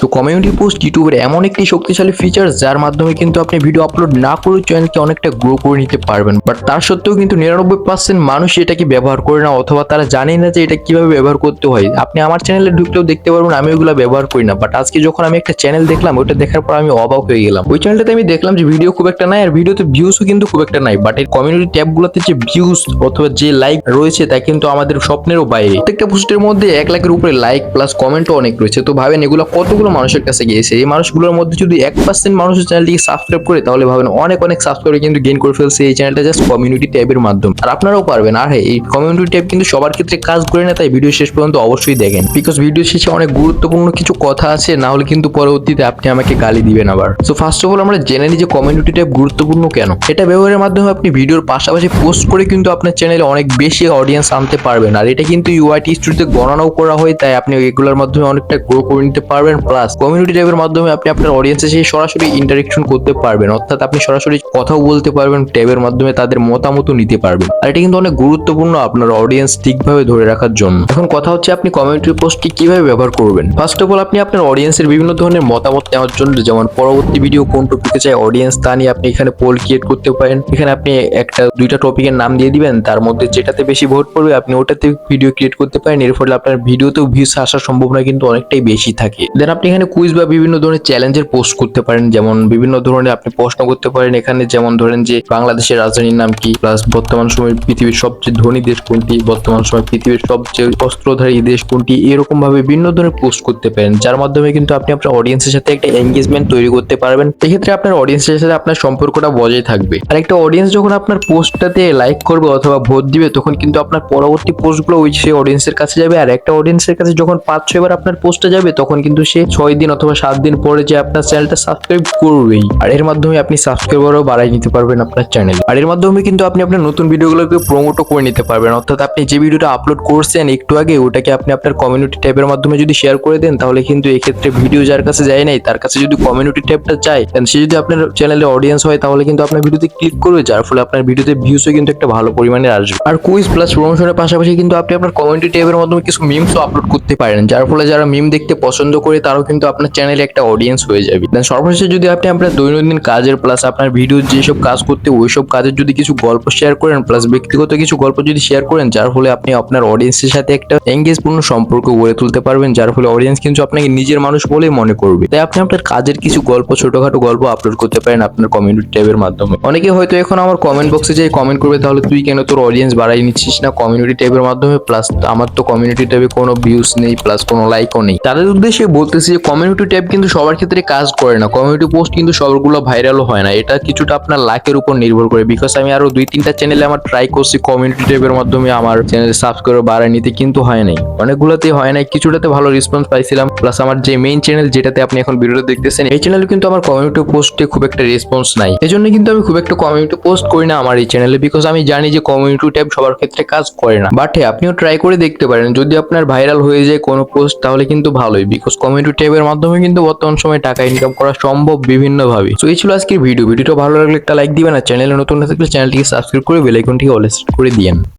তো community post ইউটিউবের এমন একটি শক্তিশালী ফিচার যার মাধ্যমে কিন্তু আপনি ভিডিও আপলোড না করে চ্যানেলকে অনেকটা গ্রো করে নিতে পারবেন। বাট তার সত্ত্বেও কিন্তু 99% মানুষ এটাকে ব্যবহার করে না, অথবা তারা জানে না যে এটা কিভাবে ব্যবহার করতে হয়। আপনি আমার চ্যানেলে ঢুকলেও দেখতে পারবেন আমি ওগুলো ব্যবহার করি না। বাট আজকে যখন আমি একটা চ্যানেল দেখলাম, ওটা দেখার পর আমি অবাক হয়ে গেলাম। ওই চ্যানেলটাতে আমি দেখলাম যে ভিডিও খুব একটা নাই, আর ভিডিওতে ভিউসও কিন্তু খুব একটা নাই, বাট এই কমিউনিটি ট্যাবগুলোতে যে ভিউজ অথবা যে লাইক রয়েছে তা কিন্তু আমাদের স্বপ্নেরও বাইরে। প্রত্যেকটা পোস্টের মধ্যে 1 লাখের উপরে লাইক প্লাস কমেন্টও অনেক রয়েছে। তো ভাবেন এগুলো কতগুলো মানুষের কাছে গিয়েছে। এই মানুষগুলোর মধ্যে যদি 1% মানুষের চ্যানেলটিকে সাবস্ক্রাইব করে, তাহলে ভাবেন অনেক অনেক সাবস্ক্রাইবার কিন্তু গেইন করে ফেলছে এই চ্যানেলটা জাস্ট কমিউনিটি ট্যাবের মাধ্যমে। আর আপনারাও পারবেন। আর হ্যাঁ, এই কমিউনিটি ট্যাব কিন্তু সবার ক্ষেত্রে কাজ করে না, তাই ভিডিও শেষ পর্যন্ত অবশ্যই দেখেন, বিকজ ভিডিও শেষে অনেক গুরুত্বপূর্ণ কিছু কথা আছে, না হলে কিন্তু পরবর্তীতে আপনি আমাকে গালি দিবেন আবার। সো ফার্স্ট অফ অল আমরা জেনে নিই যে কমিউনিটি ট্যাব গুরুত্বপূর্ণ কেন। এটা ব্যবহারের মাধ্যমে আপনি ভিডিওর পাশাপাশি পোস্ট করে কিন্তু আপনার চ্যানেলে অনেক বেশি অডিয়েন্স আনতে পারবেন। আর এটা কিন্তু ইউআইটি স্টুডিওতে গণনাও করা হয়, তাই আপনি এগুলোর মাধ্যমে অনেকটা গ্রো করে নিতে পারবেন। প্লাস কমিউনিটি ট্যাবের মাধ্যমে আপনি আপনার অডিয়েন্সের সাথে সরাসরি ইন্টারেকশন করতে পারবেন, অর্থাৎ আপনি সরাসরি কথাও বলতে পারবেন, ট্যাবের মাধ্যমে তাদের মতামতও নিতে পারবেন। আর এটা কিন্তু অনেক গুরুত্বপূর্ণ আপনার অডিয়েন্স ঠিকভাবে ধরে রাখার জন্য। এখন কথা হচ্ছে আপনি কমিউনিটি পোস্টটি কিভাবে ব্যবহার করবেন। ফার্স্ট অফ অল আপনি আপনার অডিয়েন্সের বিভিন্ন ধরনের মতামত নেওয়ার জন্য, যেমন পরবর্তী ভিডিও কোন টপিকে চাই অডিয়েন্স তা নিয়ে আপনি এখানে পোল ক্রিয়েট করতে পারেন। এখানে আপনি একটা দুইটা টপিকের নাম দিয়ে দিবেন, তার মধ্যে যেটাতে বেশি ভোট পড়বে আপনি ওটাতে ভিডিও ক্রিয়েট করতে পারেন। এর ফলে আপনার ভিডিওতেও ভিউজ আসার সম্ভাবনা কিন্তু অনেকটাই বেশি থাকে। দেন আপনি এখানে কুইজ বা বিভিন্ন ধরনের চ্যালেঞ্জের পোস্ট করতে পারেন, যেমন বিভিন্ন ধরনের আপনি প্রশ্ন করতে পারেন এখানে, যেমন ধরেন যে বাংলাদেশের রাজধানীর নাম কি, প্লাস বর্তমান সময়ে পৃথিবীর সবচেয়ে ধনী দেশ কোনটি, বর্তমান সময়ে পৃথিবীর সবচেয়ে অস্ত্রধারী দেশ কোনটি, এরকম ভাবে বিভিন্ন ধরনের পোস্ট করতে পারেন, যার মাধ্যমে কিন্তু আপনি আপনার অডিয়েন্সের সাথে একটা এঙ্গেজমেন্ট তৈরি করতে পারবেন। এক্ষেত্রে আপনার অডিয়েন্সের সাথে আপনার সম্পর্কটা বজায় থাকবে। আর একটা অডিয়েন্স যখন আপনার পোস্টটাতে লাইক করবে অথবা ভোট দিবে, তখন কিন্তু আপনার পরবর্তী পোস্টগুলো ওই সেই অডিয়েন্সের কাছে যাবে। আর একটা অডিয়েন্সের কাছে যখন 5-6 বার আপনার পোস্টটা যাবে, তখন কিন্তু সে 6 দিন অথবা 7 দিন পরে যে আপনার চ্যানেলটা সাবস্ক্রাইব করবেই। আর এর মাধ্যমে আপনি সাবস্ক্রাইবারও বাড়াই নিতে পারবেন আপনার চ্যানেলে। আর এর মাধ্যমে কিন্তু আপনি আপনার নতুন ভিডিওগুলোকে প্রমোটও করে নিতে পারবেন, অর্থাৎ আপনি যে ভিডিওটা আপলোড করছেন একটু আগে, ওটাকে আপনি আপনার কমিউনিটি ট্যাবের মাধ্যমে যদি শেয়ার করে দেন, তাহলে কিন্তু এক্ষেত্রে ভিডিও যার কাছে যায় নাই, তার কাছে যদি কমিউনিটি ট্যাবটা চায়, সে যদি আপনার চ্যানেলে অডিয়েন্স হয়, তাহলে কিন্তু আপনার ভিডিওতে ক্লিক করবে, যার ফলে আপনার ভিডিওতে ভিউসও কিন্তু একটা ভালো পরিমাণে আসবে। আর কুইজ প্লাস প্রমোশনের পাশাপাশি কিন্তু আপনি আপনার কমিউনিটি ট্যাবের মাধ্যমে কিছু মিমসও আপলোড করতে পারেন, যার ফলে যারা মিম দেখতে পছন্দ করে তারাও কিন্তু আপনার চ্যানেলে একটা অডিয়েন্স হয়ে যাবে। দেন সর্বশেষে যদি আপনি আপনার দৈনন্দিন কাজের প্লাস আপনার ভিডিও যেসব কাজ করতে ওইসব কাজের যদি কিছু গল্প শেয়ার করেন, প্লাস ব্যক্তিগত কিছু গল্প যদি শেয়ার করেন, যার ফলে আপনি আপনার অডিয়েন্সের সাথে একটা এঙ্গেজপূর্ণ সম্পর্ক গড়ে তুলতে পারবেন, যার ফলে অডিয়েন্স কিন্তু আপনাকে নিজের মানুষ বলেই মনে করবে। তাই আপনি আপনার কাজের কিছু গল্প, ছোটখাটো গল্প আপলোড করতে পারেন আপনার কমিউনিটি ট্যাবের মাধ্যমে। অনেকে হয়তো এখন আমার কমেন্ট বক্সে যাই কমেন্ট করবে, তাহলে তুই কেন তোর অডিয়েন্স বাড়াই নিচ্ছিস না কমিউনিটি ট্যাবের মাধ্যমে, প্লাস আমার তো কমিউনিটি ট্যাবে কোনো ভিউজ নেই প্লাস কোনো লাইকও নেই। তাদের উদ্দেশ্যে বলতেছি যে কমিউনিটি ট্যাব কিন্তু সবার ক্ষেত্রে কাজ করে না, কমিউনিটি পোস্ট কিন্তু সবগুলো ভাইরালও হয় না। এটা কিছুটা আপনার লাকের উপর নির্ভর করে, বিকজ আমি আরো 2-3টা চ্যানেলে আমার ট্রাই করছি কমিউনিটি ট্যাবের মাধ্যমে আমার চ্যানেলে সাবস্ক্রাইবার বাড়ায় নিতে, কিন্তু হয় নাই, অনেকগুলোতেই হয় নাই। কিছুটাতে ভালো রেসপন্স পাইছিলাম, প্লাস আমার যে মেইন চ্যানেল যেটাতে আপনি এখন ভিডিওটা দেখতেছেন, এই চ্যানেলে কিন্তু আমার কমিউনিটি পোস্টে খুব একটা রেসপন্স নাই। এজন্য কিন্তু আমি খুব একটা কমিউনিটি পোস্ট করি না আমার এই চ্যানেলে, বিকজ আমি জানি যে কমিউনিটি ট্যাব সবার ক্ষেত্রে কাজ করে না। বাট হ্যাঁ, আপনিও ট্রাই করে দেখতে পারেন, যদি আপনার ভাইরাল হয়ে যায় কোনো পোস্ট, তাহলে কিন্তু ভালোই, বিকজ কমিউনিটি ট্যাবের মাধ্যমে কিন্তু বর্তমান সময়ে টাকা ইনকাম করা সম্ভব বিভিন্ন ভাবে। সো এই ছিল আজকের ভিডিওটা ভালো লাগলে একটা লাইক দিবেন, আর চ্যানেলে নতুন না থাকলে চ্যানেলটিকে সাবস্ক্রাইব করে বেল আইকনটিকে অল সেট করে দিয়েন।